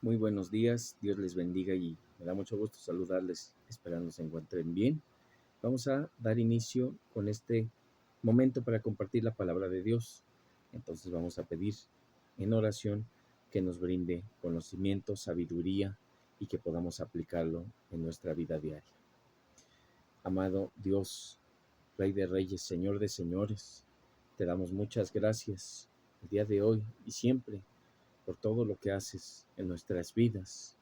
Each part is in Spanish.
Muy buenos días, Dios les bendiga y me da mucho gusto saludarles, esperando se encuentren bien. Vamos a dar inicio con este momento para compartir la palabra de Dios. Entonces vamos a pedir en oración que nos brinde conocimiento, sabiduría y que podamos aplicarlo en nuestra vida diaria. Amado Dios, Rey de Reyes, Señor de Señores, te damos muchas gracias el día de hoy y siempre por todo lo que haces en nuestras vidas,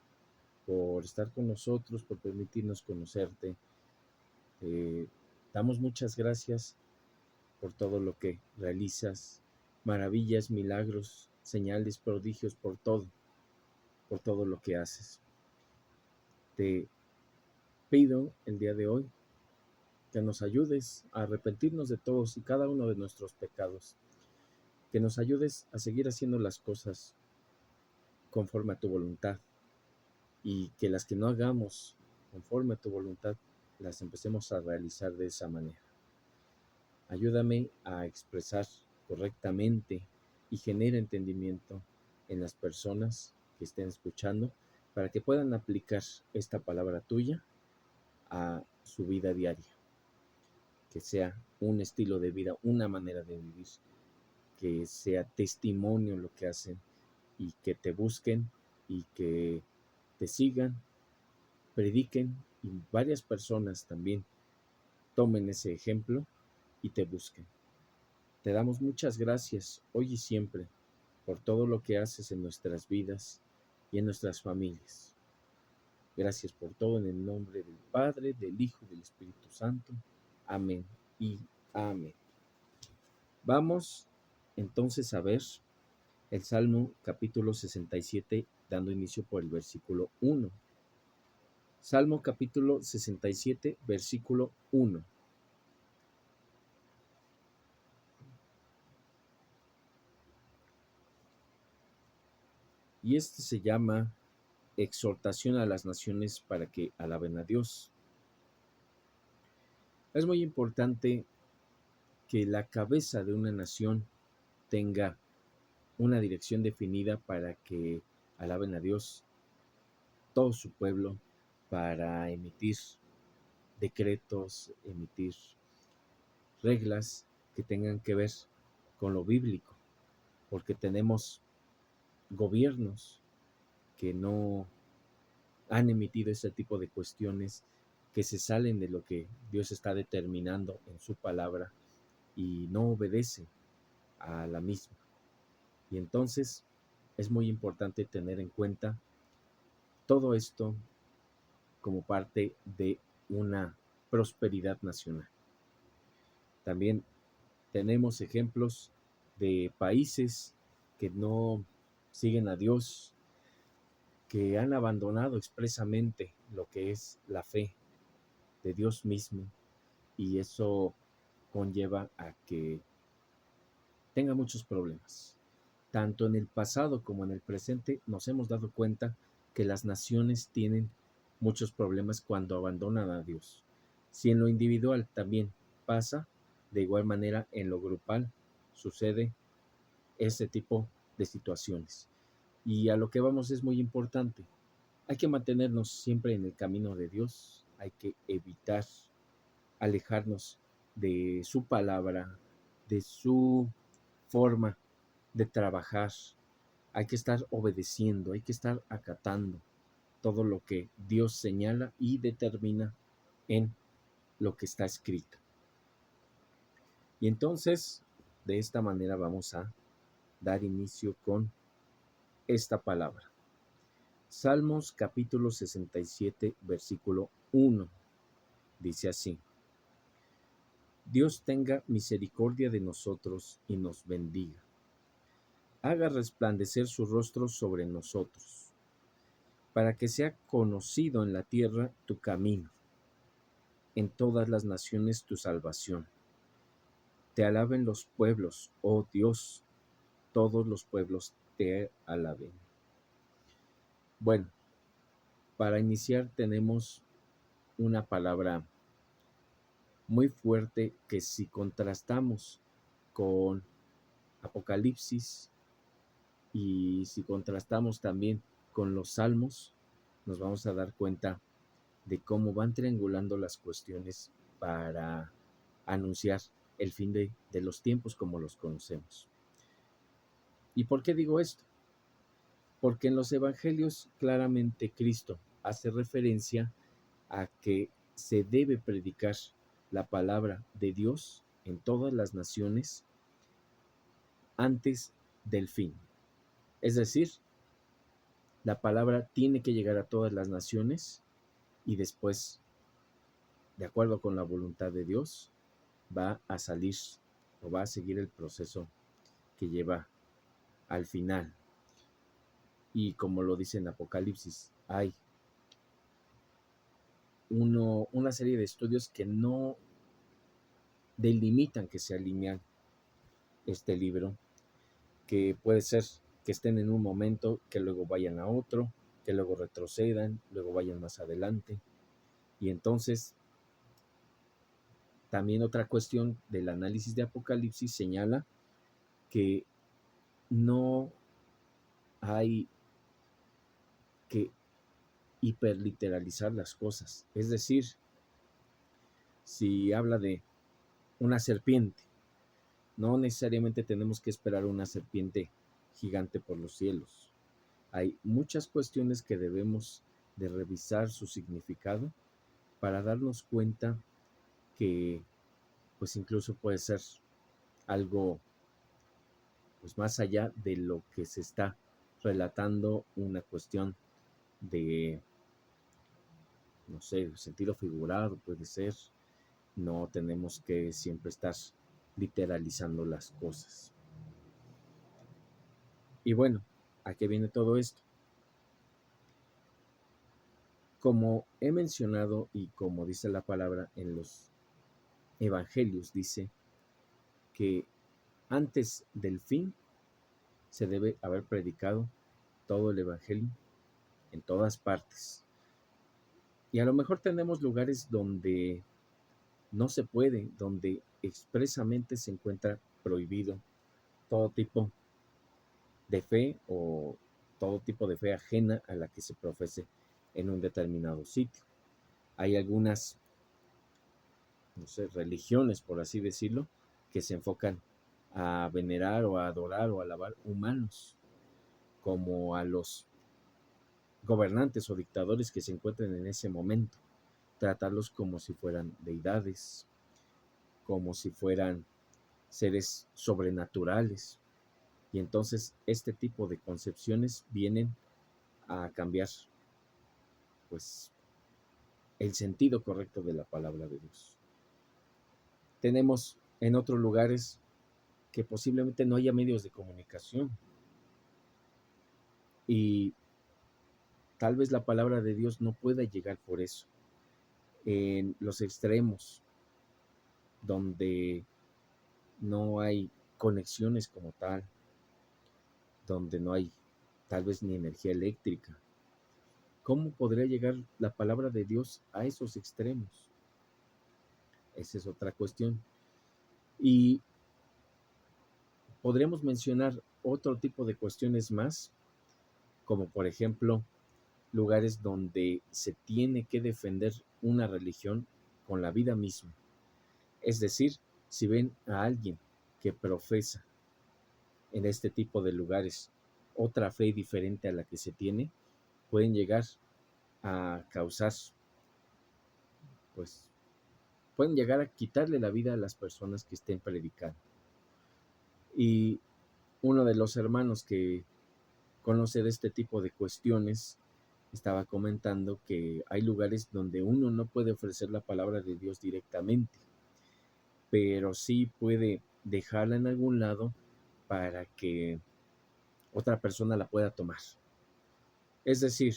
por estar con nosotros, por permitirnos conocerte. Damos muchas gracias por todo lo que realizas, maravillas, milagros, señales, prodigios, por todo lo que haces. Te pido el día de hoy que nos ayudes a arrepentirnos de todos y cada uno de nuestros pecados, que nos ayudes a seguir haciendo las cosas conforme a tu voluntad y que las que no hagamos conforme a tu voluntad las empecemos a realizar de esa manera. Ayúdame a expresar correctamente y genera entendimiento en las personas que estén escuchando para que puedan aplicar esta palabra tuya a su vida diaria, que sea un estilo de vida, una manera de vivir, que sea testimonio lo que hacen y que te busquen y que te sigan, prediquen y varias personas también tomen ese ejemplo y te busquen. Te damos muchas gracias hoy y siempre por todo lo que haces en nuestras vidas y en nuestras familias. Gracias por todo en el nombre del Padre, del Hijo y del Espíritu Santo. Amén y amén. Vamos entonces a ver el Salmo capítulo 67, dando inicio por el versículo 1. Salmo capítulo 67, versículo 1. Y este se llama Exhortación a las naciones para que alaben a Dios. Es muy importante que la cabeza de una nación tenga una dirección definida para que alaben a Dios todo su pueblo, para emitir decretos, emitir reglas que tengan que ver con lo bíblico, porque tenemos gobiernos que no han emitido ese tipo de cuestiones que se salen de lo que Dios está determinando en su palabra y no obedecen a la misma. Y entonces es muy importante tener en cuenta todo esto como parte de una prosperidad nacional. También tenemos ejemplos de países que no siguen a Dios, que han abandonado expresamente lo que es la fe de Dios mismo, y eso conlleva a que tenga muchos problemas. Tanto en el pasado como en el presente nos hemos dado cuenta que las naciones tienen muchos problemas cuando abandonan a Dios. Si en lo individual también pasa, de igual manera en lo grupal sucede ese tipo de situaciones. Y a lo que vamos es muy importante. Hay que mantenernos siempre en el camino de Dios, hay que evitar alejarnos de su palabra, de su forma de trabajar. Hay que estar obedeciendo, hay que estar acatando todo lo que Dios señala y determina en lo que está escrito. Y entonces, de esta manera vamos a dar inicio con esta palabra. Salmos capítulo 67, versículo 1. Dice así: Dios tenga misericordia de nosotros y nos bendiga. Haga resplandecer su rostro sobre nosotros, para que sea conocido en la tierra tu camino, en todas las naciones tu salvación. Te alaben los pueblos, oh Dios, todos los pueblos te alaben. Bueno, para iniciar tenemos una palabra muy fuerte que si contrastamos con Apocalipsis y si contrastamos también con los salmos nos vamos a dar cuenta de cómo van triangulando las cuestiones para anunciar el fin de los tiempos como los conocemos. ¿Y por qué digo esto? Porque en los evangelios claramente Cristo hace referencia a que se debe predicar la palabra de Dios en todas las naciones antes del fin. Es decir, la palabra tiene que llegar a todas las naciones y después, de acuerdo con la voluntad de Dios, va a salir o va a seguir el proceso que lleva al final. Y como lo dice en Apocalipsis, hay una serie de estudios que no delimitan que se alinean este libro, que puede ser que estén en un momento, que luego vayan a otro, que luego retrocedan, luego vayan más adelante. Y entonces, también otra cuestión del análisis de Apocalipsis señala que no hay que hiperliteralizar las cosas. Es decir, si habla de una serpiente, no necesariamente tenemos que esperar una serpiente gigante por los cielos. Hay muchas cuestiones que debemos de revisar su significado para darnos cuenta que pues incluso puede ser algo pues más allá de lo que se está relatando, una cuestión de, no sé, sentido figurado puede ser. No tenemos que siempre estar literalizando las cosas. Y bueno, ¿a qué viene todo esto? Como he mencionado y como dice la palabra en los evangelios, dice que antes del fin se debe haber predicado todo el evangelio en todas partes. Y a lo mejor tenemos lugares donde no se puede, donde expresamente se encuentra prohibido todo tipo de fe o todo tipo de fe ajena a la que se profese en un determinado sitio. Hay algunas, no sé, religiones, por así decirlo, que se enfocan a venerar o a adorar o a alabar humanos, como a los gobernantes o dictadores que se encuentren en ese momento, tratarlos como si fueran deidades, como si fueran seres sobrenaturales. Y entonces este tipo de concepciones vienen a cambiar pues el sentido correcto de la palabra de Dios. Tenemos en otros lugares que posiblemente no haya medios de comunicación y tal vez la palabra de Dios no pueda llegar por eso. En los extremos donde no hay conexiones como tal, donde no hay tal vez ni energía eléctrica, ¿cómo podría llegar la palabra de Dios a esos extremos? Esa es otra cuestión. Y podríamos mencionar otro tipo de cuestiones más, como por ejemplo lugares donde se tiene que defender una religión con la vida misma. Es decir, si ven a alguien que profesa en este tipo de lugares otra fe diferente a la que se tiene, pueden llegar a causar, pues, pueden llegar a quitarle la vida a las personas que estén predicando. Y uno de los hermanos que conoce de este tipo de cuestiones estaba comentando que hay lugares donde uno no puede ofrecer la palabra de Dios directamente, pero sí puede dejarla en algún lado para que otra persona la pueda tomar. Es decir,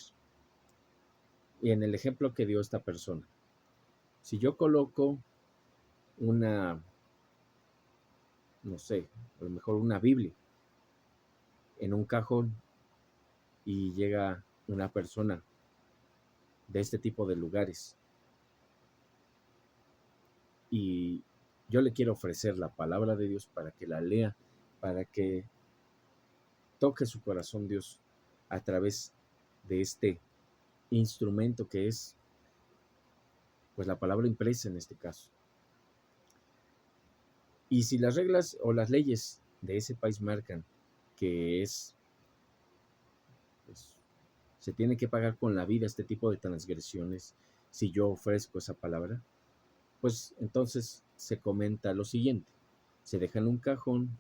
y en el ejemplo que dio esta persona, si yo coloco una, no sé, a lo mejor una Biblia en un cajón y llega una persona de este tipo de lugares y yo le quiero ofrecer la palabra de Dios para que la lea, para que toque su corazón Dios a través de este instrumento que es, pues, la palabra impresa en este caso. Y si las reglas o las leyes de ese país marcan que es, pues, se tiene que pagar con la vida este tipo de transgresiones, si yo ofrezco esa palabra, pues entonces se comenta lo siguiente: se deja en un cajón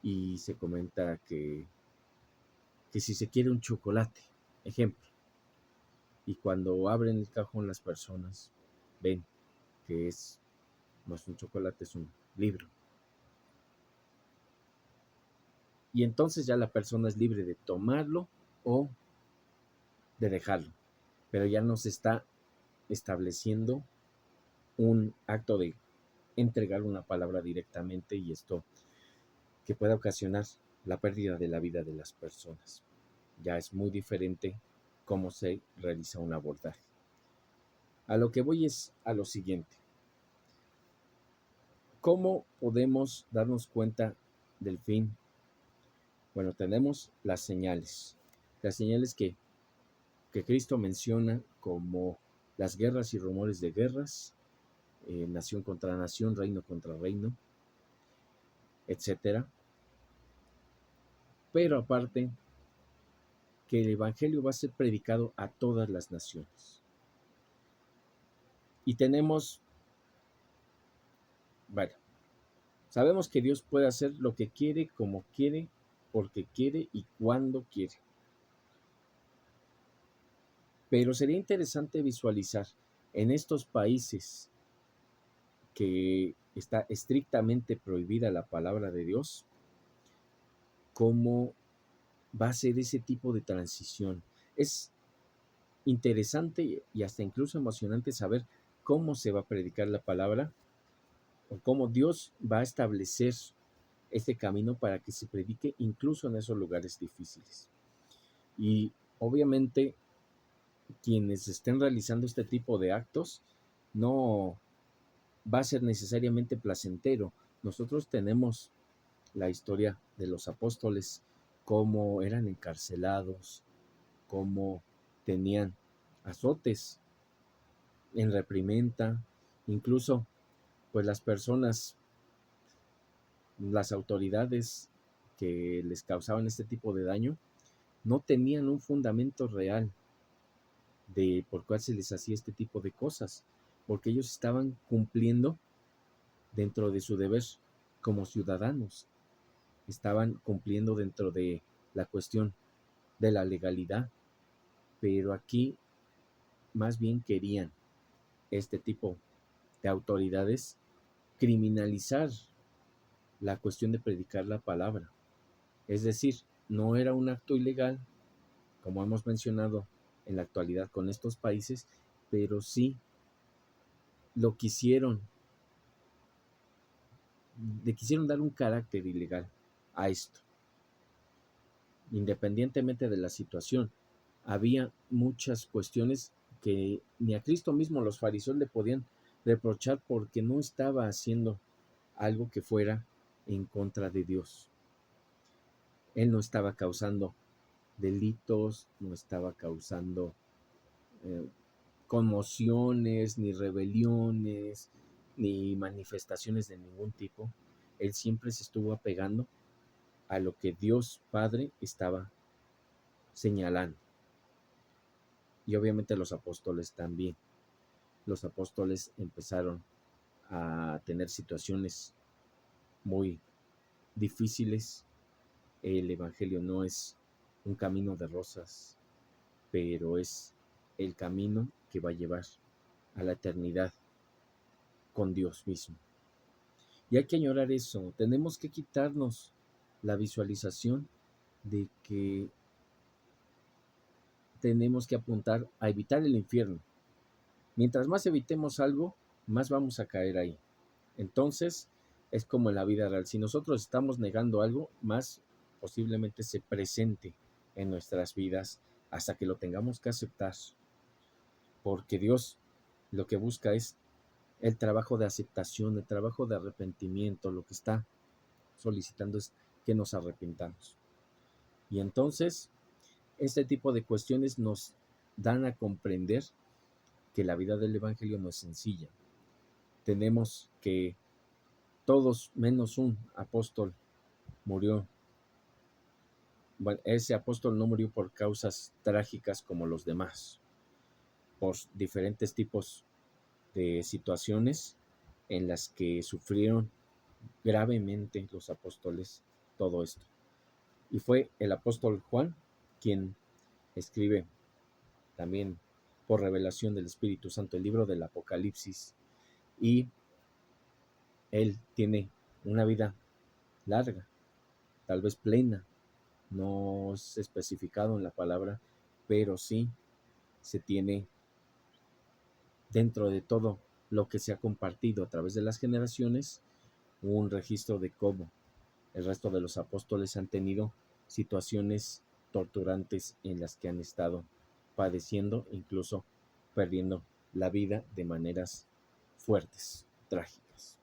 y se comenta que si se quiere un chocolate, ejemplo, y cuando abren el cajón las personas ven que no es un chocolate, es un libro. Y entonces ya la persona es libre de tomarlo o de dejarlo, pero ya no se está estableciendo un acto de entregar una palabra directamente, y esto que pueda ocasionar la pérdida de la vida de las personas. Ya es muy diferente cómo se realiza un abordaje. A lo que voy es a lo siguiente: ¿cómo podemos darnos cuenta del fin? Bueno, tenemos las señales que Cristo menciona, como las guerras y rumores de guerras, nación contra nación, reino contra reino, etcétera. Pero aparte, que el Evangelio va a ser predicado a todas las naciones. Y tenemos, bueno, sabemos que Dios puede hacer lo que quiere, como quiere, porque quiere y cuando quiere. Pero sería interesante visualizar en estos países que está estrictamente prohibida la palabra de Dios, cómo va a ser ese tipo de transición. Es interesante y hasta incluso emocionante saber cómo se va a predicar la palabra, o cómo Dios va a establecer este camino para que se predique incluso en esos lugares difíciles. Y obviamente quienes estén realizando este tipo de actos no va a ser necesariamente placentero. Nosotros tenemos la historia de los apóstoles, cómo eran encarcelados, cómo tenían azotes en reprimenda, incluso pues las personas, las autoridades que les causaban este tipo de daño, no tenían un fundamento real de por cuál se les hacía este tipo de cosas, porque ellos estaban cumpliendo dentro de su deber como ciudadanos, estaban cumpliendo dentro de la cuestión de la legalidad, pero aquí más bien querían este tipo de autoridades criminalizar la cuestión de predicar la palabra. Es decir, no era un acto ilegal, como hemos mencionado en la actualidad con estos países, pero sí lo quisieron, le quisieron dar un carácter ilegal a esto, independientemente de la situación. Había muchas cuestiones que ni a Cristo mismo los fariseos le podían reprochar, porque no estaba haciendo algo que fuera en contra de Dios. Él no estaba causando delitos, no estaba causando eh, conmociones, ni rebeliones, ni manifestaciones de ningún tipo. Él siempre se estuvo apegando a lo que Dios Padre estaba señalando. Y obviamente los apóstoles también. Los apóstoles empezaron a tener situaciones muy difíciles. El Evangelio no es un camino de rosas, pero es el camino que va a llevar a la eternidad con Dios mismo. Y hay que añorar eso. Tenemos que quitarnos la visualización de que tenemos que apuntar a evitar el infierno. Mientras más evitemos algo, más vamos a caer ahí. Entonces, es como en la vida real. Si nosotros estamos negando algo, más posiblemente se presente en nuestras vidas hasta que lo tengamos que aceptar. Porque Dios lo que busca es el trabajo de aceptación, el trabajo de arrepentimiento. Lo que está solicitando es que nos arrepintamos. Y entonces, este tipo de cuestiones nos dan a comprender que la vida del Evangelio no es sencilla. Tenemos que todos menos un apóstol murió. Bueno, ese apóstol no murió por causas trágicas como los demás, por diferentes tipos de situaciones en las que sufrieron gravemente los apóstoles todo esto. Y fue el apóstol Juan quien escribe también por revelación del Espíritu Santo el libro del Apocalipsis, y él tiene una vida larga, tal vez plena, no es especificado en la palabra, pero sí se tiene dentro de todo lo que se ha compartido a través de las generaciones un registro de cómo el resto de los apóstoles han tenido situaciones torturantes en las que han estado padeciendo, incluso perdiendo la vida de maneras fuertes, trágicas.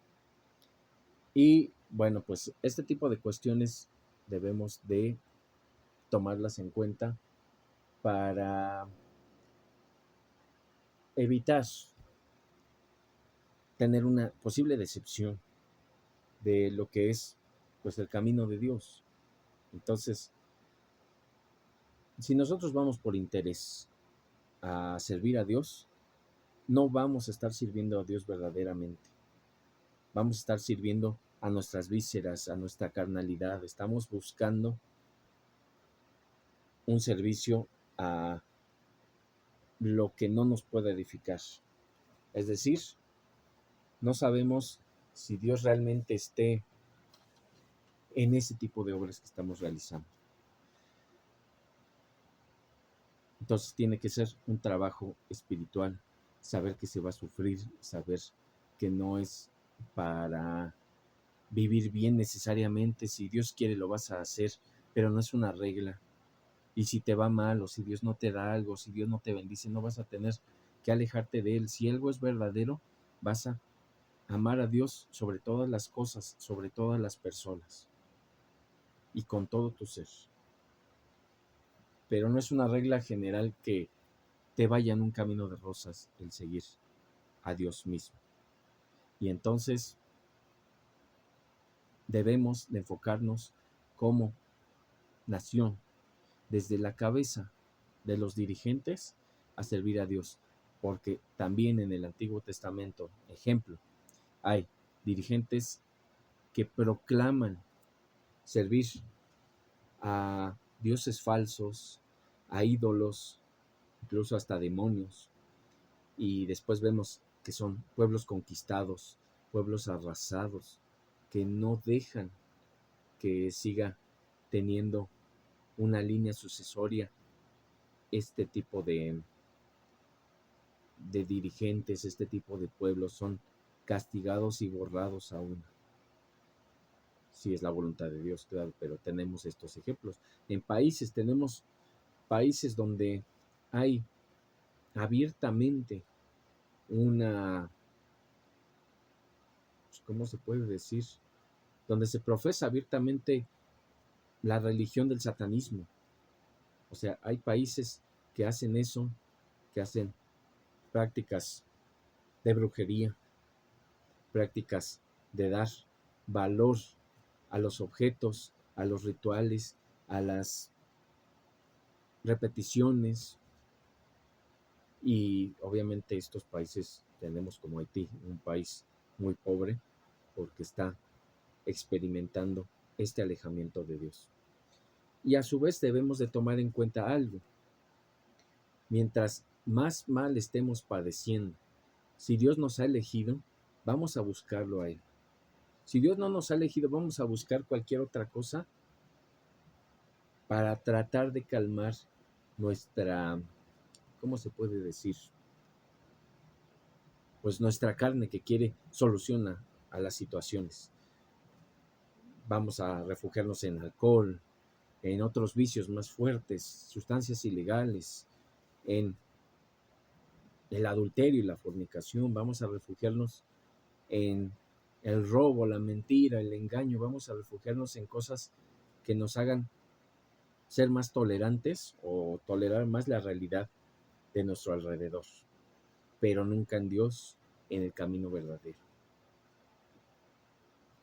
Y bueno, pues este tipo de cuestiones debemos de tomarlas en cuenta para evitar tener una posible decepción de lo que es pues el camino de Dios. Entonces, si nosotros vamos por interés a servir a Dios, no vamos a estar sirviendo a Dios verdaderamente. Vamos a estar sirviendo a nuestras vísceras, a nuestra carnalidad. Estamos buscando un servicio a lo que no nos puede edificar. Es decir, no sabemos si Dios realmente esté en ese tipo de obras que estamos realizando. Entonces tiene que ser un trabajo espiritual, saber que se va a sufrir, saber que no es para vivir bien necesariamente. Si Dios quiere lo vas a hacer, pero no es una regla. Y si te va mal, o si Dios no te da algo, si Dios no te bendice, no vas a tener que alejarte de Él. Si algo es verdadero, vas a amar a Dios sobre todas las cosas, sobre todas las personas y con todo tu ser. Pero no es una regla general que te vaya en un camino de rosas el seguir a Dios mismo. Y entonces debemos de enfocarnos como nación, desde la cabeza de los dirigentes, a servir a Dios. Porque también en el Antiguo Testamento, ejemplo, hay dirigentes que proclaman servir a dioses falsos, a ídolos, incluso hasta demonios. Y después vemos que son pueblos conquistados, pueblos arrasados, que no dejan que siga teniendo una línea sucesoria este tipo de dirigentes, este tipo de pueblos son castigados y borrados aún. Si es la voluntad de Dios, claro, pero tenemos estos ejemplos. Tenemos países donde hay abiertamente una, ¿cómo se puede decir? Donde se profesa abiertamente la religión del satanismo. O sea, hay países que hacen eso, que hacen prácticas de brujería, prácticas de dar valor a los objetos, a los rituales, a las repeticiones. Y obviamente estos países tenemos como Haití, un país muy pobre porque está experimentando este alejamiento de Dios. Y a su vez debemos de tomar en cuenta algo. Mientras más mal estemos padeciendo, si Dios nos ha elegido, vamos a buscarlo a Él. Si Dios no nos ha elegido, vamos a buscar cualquier otra cosa para tratar de calmar nuestra, ¿cómo se puede decir? Pues nuestra carne que quiere solución a las situaciones. Vamos a refugiarnos en alcohol, en otros vicios más fuertes, sustancias ilegales, en el adulterio y la fornicación. Vamos a refugiarnos en el robo, la mentira, el engaño. Vamos a refugiarnos en cosas que nos hagan ser más tolerantes o tolerar más la realidad de nuestro alrededor, pero nunca en Dios, en el camino verdadero.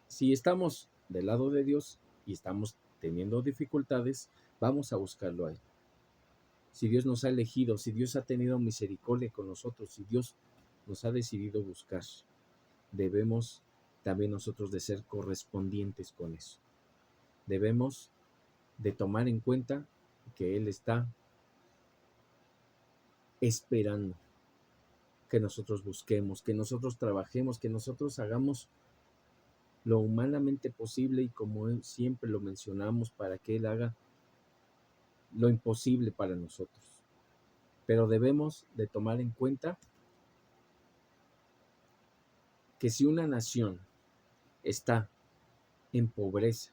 Si estamos del lado de Dios y estamos teniendo dificultades, vamos a buscarlo a Él. Si Dios nos ha elegido, si Dios ha tenido misericordia con nosotros, si Dios nos ha decidido buscar, debemos también nosotros de ser correspondientes con eso. Debemos de tomar en cuenta que Él está esperando que nosotros busquemos, que nosotros trabajemos, que nosotros hagamos lo humanamente posible y como siempre lo mencionamos, para que Él haga lo imposible para nosotros. Pero debemos de tomar en cuenta que si una nación está en pobreza,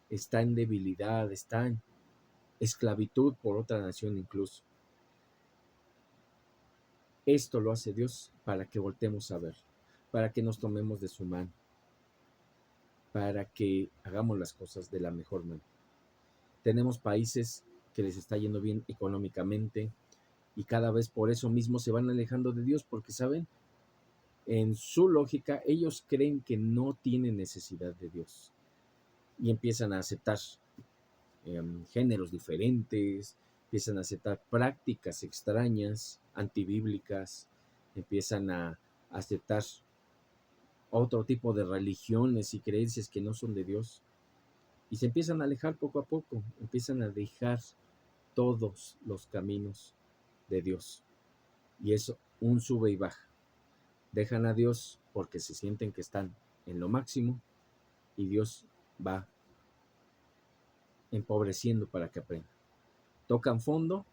está en debilidad, está en esclavitud por otra nación incluso, esto lo hace Dios para que voltemos a ver, para que nos tomemos de su mano, para que hagamos las cosas de la mejor manera. Tenemos países que les está yendo bien económicamente y cada vez por eso mismo se van alejando de Dios, porque saben, en su lógica, ellos creen que no tienen necesidad de Dios y empiezan a aceptar géneros diferentes, empiezan a aceptar prácticas extrañas, antibíblicas, empiezan a aceptar otro tipo de religiones y creencias que no son de Dios y se empiezan a alejar poco a poco, empiezan a dejar todos los caminos de Dios y es un sube y baja. Dejan a Dios porque se sienten que están en lo máximo y Dios va empobreciendo para que aprendan. Tocan fondo,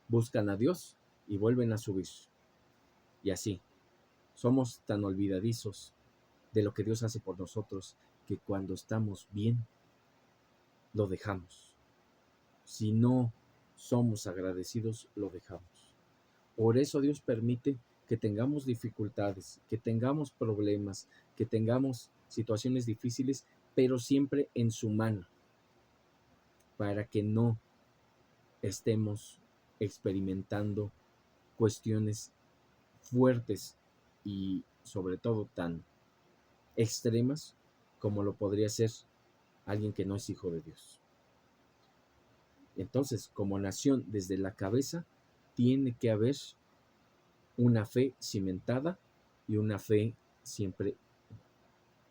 buscan a Dios y vuelven a subir. Y así, somos tan olvidadizos de lo que Dios hace por nosotros que cuando estamos bien, lo dejamos. Si no somos agradecidos, lo dejamos. Por eso Dios permite que tengamos dificultades, que tengamos problemas, que tengamos situaciones difíciles, pero siempre en su mano, para que no estemos experimentando cuestiones fuertes y sobre todo tan extremas como lo podría ser alguien que no es hijo de Dios. Entonces, como nación, desde la cabeza, tiene que haber una fe cimentada y una fe siempre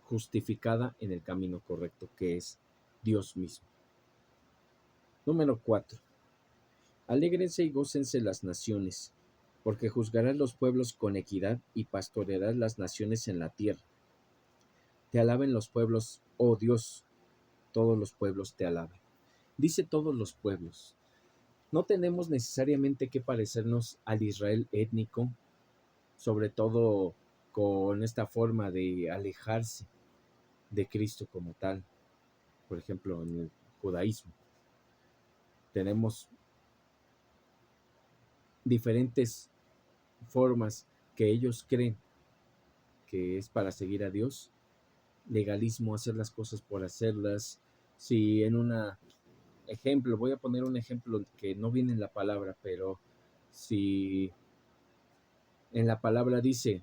justificada en el camino correcto, que es Dios mismo. Número 4. Alégrense y gócense las naciones, porque juzgarás los pueblos con equidad y pastorearás las naciones en la tierra. Te alaben los pueblos, oh Dios, todos los pueblos te alaben. Dice todos los pueblos. No tenemos necesariamente que parecernos al Israel étnico, sobre todo con esta forma de alejarse de Cristo como tal. Por ejemplo, en el judaísmo tenemos diferentes formas que ellos creen que es para seguir a Dios. Legalismo, hacer las cosas por hacerlas. Si en un ejemplo, voy a poner un ejemplo que no viene en la palabra, pero si en la palabra dice,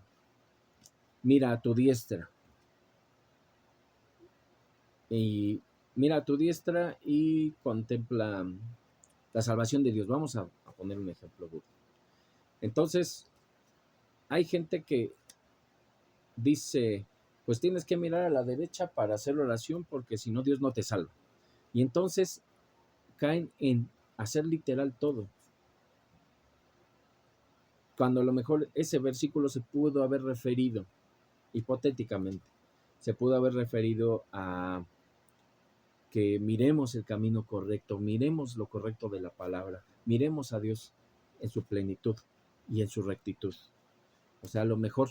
mira a tu diestra, y mira a tu diestra y contempla la salvación de Dios. Vamos a poner un ejemplo. Entonces, hay gente que dice, pues tienes que mirar a la derecha para hacer oración porque si no Dios no te salva. Y entonces caen en hacer literal todo, cuando a lo mejor ese versículo se pudo haber referido, hipotéticamente, se pudo haber referido a que miremos el camino correcto, miremos lo correcto de la palabra, miremos a Dios en su plenitud y en su rectitud. O sea, a lo mejor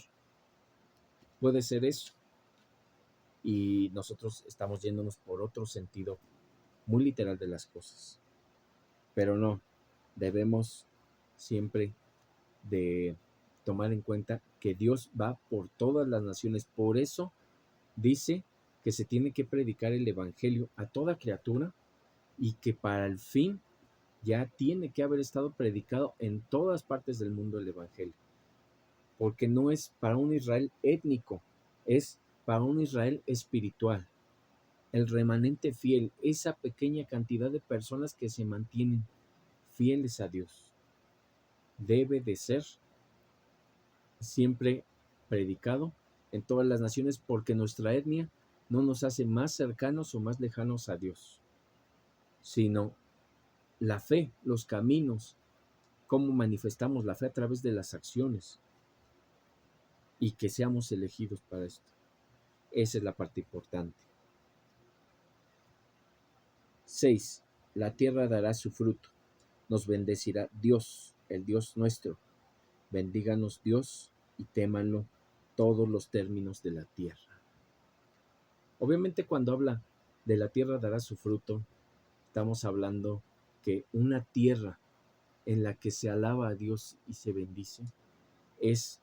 puede ser eso. Y nosotros estamos yéndonos por otro sentido muy literal de las cosas. Pero no, debemos siempre de tomar en cuenta que Dios va por todas las naciones. Por eso dice que se tiene que predicar el evangelio a toda criatura y que para el fin ya tiene que haber estado predicado en todas partes del mundo el Evangelio, porque no es para un Israel étnico, es para un Israel espiritual, el remanente fiel, esa pequeña cantidad de personas que se mantienen fieles a Dios. Debe de ser siempre predicado en todas las naciones, porque nuestra etnia no nos hace más cercanos o más lejanos a Dios, sino la fe, los caminos, cómo manifestamos la fe a través de las acciones y que seamos elegidos para esto. Esa es la parte importante. 6. La tierra dará su fruto. Nos bendecirá Dios, el Dios nuestro. Bendíganos Dios y témanlo todos los términos de la tierra. Obviamente cuando habla de la tierra dará su fruto, estamos hablando que una tierra en la que se alaba a Dios y se bendice es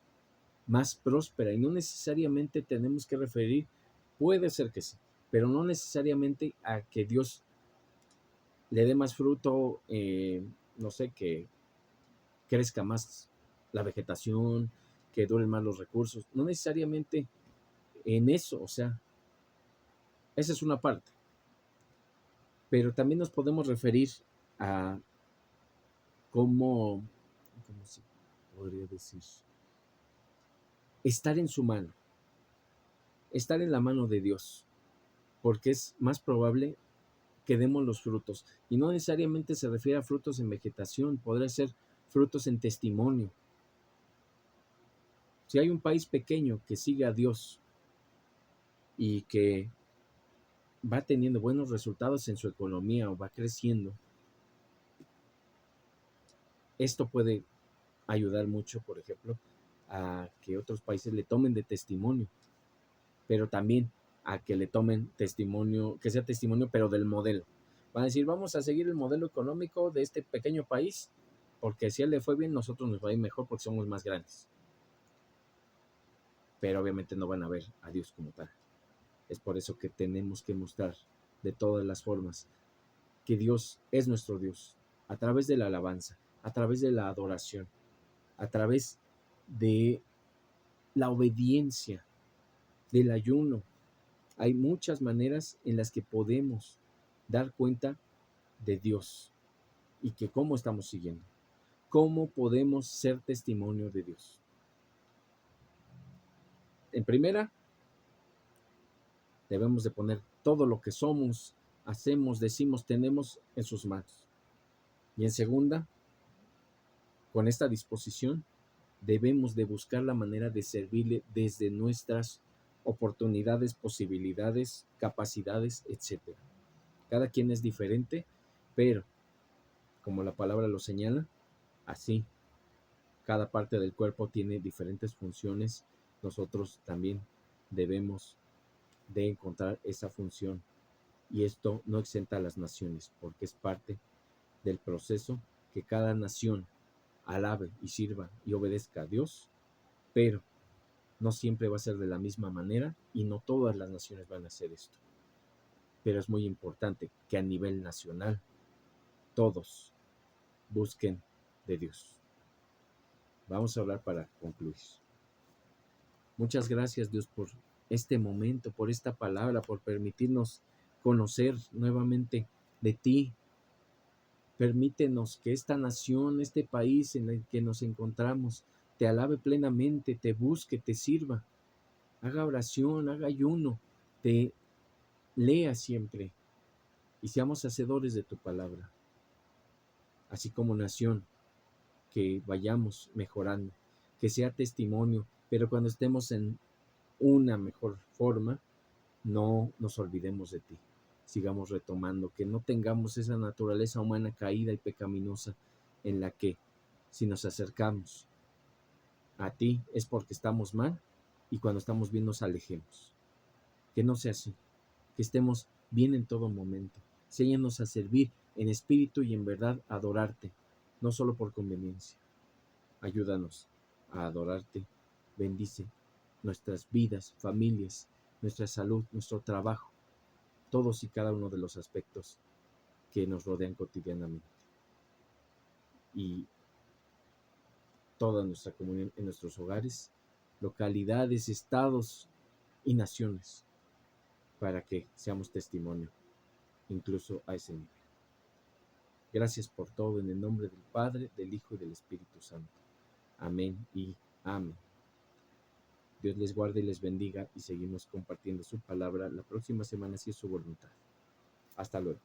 más próspera, y no necesariamente tenemos que referir, puede ser que sí, pero no necesariamente a que Dios le dé más fruto, no sé, que crezca más la vegetación, que duren más los recursos, no necesariamente en eso, o sea, esa es una parte, pero también nos podemos referir a cómo se podría decir, estar en su mano, estar en la mano de Dios, porque es más probable que demos los frutos. Y no necesariamente se refiere a frutos en vegetación, podría ser frutos en testimonio. Si hay un país pequeño que sigue a Dios y que va teniendo buenos resultados en su economía o va creciendo, esto puede ayudar mucho, por ejemplo, a que otros países le tomen de testimonio, pero también a que le tomen testimonio, que sea testimonio, pero del modelo. Van a decir, vamos a seguir el modelo económico de este pequeño país, porque si a él le fue bien, nosotros nos va a ir mejor porque somos más grandes. Pero obviamente no van a ver a Dios como tal. Es por eso que tenemos que mostrar de todas las formas que Dios es nuestro Dios, a través de la alabanza, a través de la adoración, a través de la obediencia, del ayuno. Hay muchas maneras en las que podemos dar cuenta de Dios y que cómo estamos siguiendo, cómo podemos ser testimonio de Dios. En primera, debemos de poner todo lo que somos, hacemos, decimos, tenemos en sus manos. Y en segunda, con esta disposición, debemos de buscar la manera de servirle desde nuestras oportunidades, posibilidades, capacidades, etc. Cada quien es diferente, pero como la palabra lo señala, así cada parte del cuerpo tiene diferentes funciones. Nosotros también debemos de encontrar esa función, y esto no exenta a las naciones, porque es parte del proceso que cada nación alabe y sirva y obedezca a Dios, pero no siempre va a ser de la misma manera y no todas las naciones van a hacer esto. Pero es muy importante que a nivel nacional todos busquen de Dios. Vamos a hablar para concluir. Muchas gracias, Dios, por este momento, por esta palabra, por permitirnos conocer nuevamente de ti. Permítenos que esta nación, este país en el que nos encontramos, te alabe plenamente, te busque, te sirva, haga oración, haga ayuno, te lea siempre y seamos hacedores de tu palabra. Así como nación, que vayamos mejorando, que sea testimonio, pero cuando estemos en una mejor forma, no nos olvidemos de ti. Sigamos retomando, que no tengamos esa naturaleza humana caída y pecaminosa en la que si nos acercamos a ti es porque estamos mal y cuando estamos bien nos alejemos. Que no sea así, que estemos bien en todo momento. Enséñanos a servir en espíritu y en verdad, a adorarte, no solo por conveniencia. Ayúdanos a adorarte. Bendice nuestras vidas, familias, nuestra salud, nuestro trabajo, todos y cada uno de los aspectos que nos rodean cotidianamente. Y toda nuestra comunión en nuestros hogares, localidades, estados y naciones, para que seamos testimonio, incluso a ese nivel. Gracias por todo, en el nombre del Padre, del Hijo y del Espíritu Santo. Amén y amén. Dios les guarde y les bendiga, y seguimos compartiendo su palabra la próxima semana si es su voluntad. Hasta luego.